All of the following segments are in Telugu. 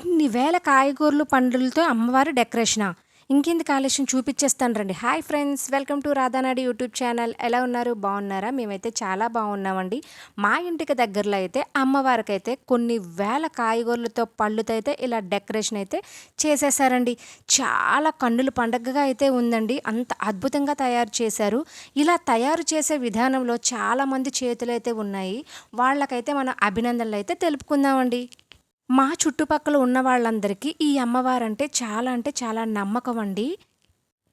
ఇన్ని వేల కాయగూరలు, పండ్లతో అమ్మవారి డెకరేషనా? ఇంకెందుకు ఆలస్యం చూపిచ్చేస్తాను రండి. Hi friends! Welcome to Radhanadi YouTube channel. ఎలా ఉన్నారు? బాగున్నారా? మేమైతే చాలా బాగున్నామండి. మా ఇంటికి దగ్గరలో అయితే అమ్మవారికైతే కొన్ని వేల కాయగూరలతో, పళ్ళుతో అయితే ఇలా డెకరేషన్ అయితే చేసేసారండి. చాలా కన్నుల పండగగా అయితే ఉందండి. అంత అద్భుతంగా తయారు చేశారు. ఇలా తయారు చేసే విధానంలో చాలామంది చేతులైతే ఉన్నాయి. వాళ్ళకైతే మనం అభినందనలైతే తెలుపుకుందామండి. మా చుట్టుపక్కల ఉన్న వాళ్ళందరికీ ఈ అమ్మవారంటే అంటే చాలా నమ్మకమండి.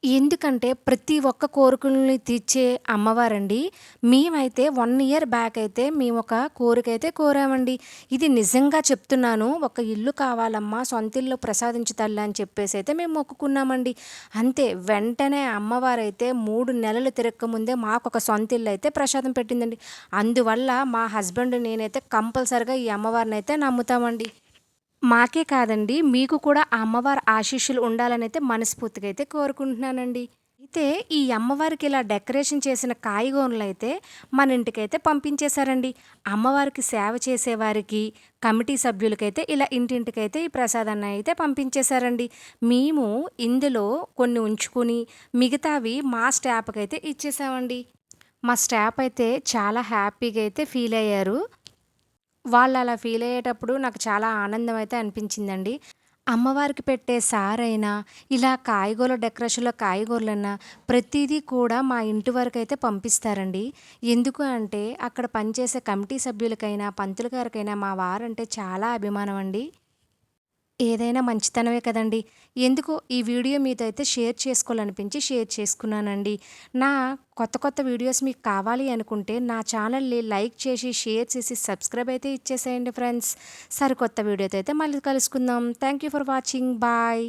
ఎందుకంటే ప్రతి ఒక్క కోరికలని తీర్చే అమ్మవారండి. మేమైతే 1 ఇయర్ బ్యాక్ అయితే మేమొక కోరికైతే కోరామండి. ఇది నిజంగా చెప్తున్నాను. ఒక ఇల్లు కావాలమ్మా, సొంతిల్లు ప్రసాదించు తల్లి అని చెప్పేసైతే మేము మొక్కుకున్నామండి. అంతే వెంటనే అమ్మవారైతే 3 నెలలు తిరక్కముందే మాకొక సొంతిల్లయితే ప్రసాదం పెట్టిందండి. అందువల్ల మా హస్బెండ్ నేనైతే కంపల్సరీగా ఈ అమ్మవారినైతే నమ్ముతామండి. మాకే కాదండి, మీకు కూడా ఆ అమ్మవారి ఆశీస్సులు ఉండాలనైతే మనస్ఫూర్తిగా అయితే కోరుకుంటున్నానండి. అయితే ఈ అమ్మవారికి ఇలా డెకరేషన్ చేసిన కాయగూరలైతే మన ఇంటికైతే పంపించేశారండి. అమ్మవారికి సేవ చేసేవారికి, కమిటీ సభ్యులకైతే ఇలా ఇంటింటికైతే ఈ ప్రసాదాన్ని అయితే పంపించేశారండి. మేము ఇందులో కొన్ని ఉంచుకొని మిగతావి మా స్టాఫ్‌కైతే ఇచ్చేసామండి. మా స్టాఫ్ అయితే చాలా హ్యాపీగా అయితే ఫీల్ అయ్యారు. వాళ్ళలా ఫీలయ్యేటప్పుడు నాకు చాలా ఆనందం అయితే అనిపించిందండి. అమ్మవారికి పెట్టే సారైనా, ఇలా కాయగూరల డెకరేషన్‌లో కాయగూరలన్నా, ప్రతీదీ కూడా మా ఇంటి వరకైతే పంపిస్తారండి. ఎందుకు అంటే, అక్కడ పనిచేసే కమిటీ సభ్యులకైనా, పంతులు గారికైనా మా వారంటే చాలా అభిమానం అండి. ఏదైనా మంచితనమే కదండీ! ఎందుకో ఈ వీడియో మీతో అయితే షేర్ చేసుకోవాలనిపించి షేర్ చేసుకున్నానండి. నా కొత్త వీడియోస్ మీకు కావాలి అనుకుంటే నా ఛానల్‌ని లైక్ చేసి, షేర్ చేసి, సబ్స్క్రైబ్ అయితే ఇచ్చేసేయండి ఫ్రెండ్స్. సరికొత్త వీడియోతో అయితే మళ్ళీ కలుసుకుందాం. Thank you for watching. Bye.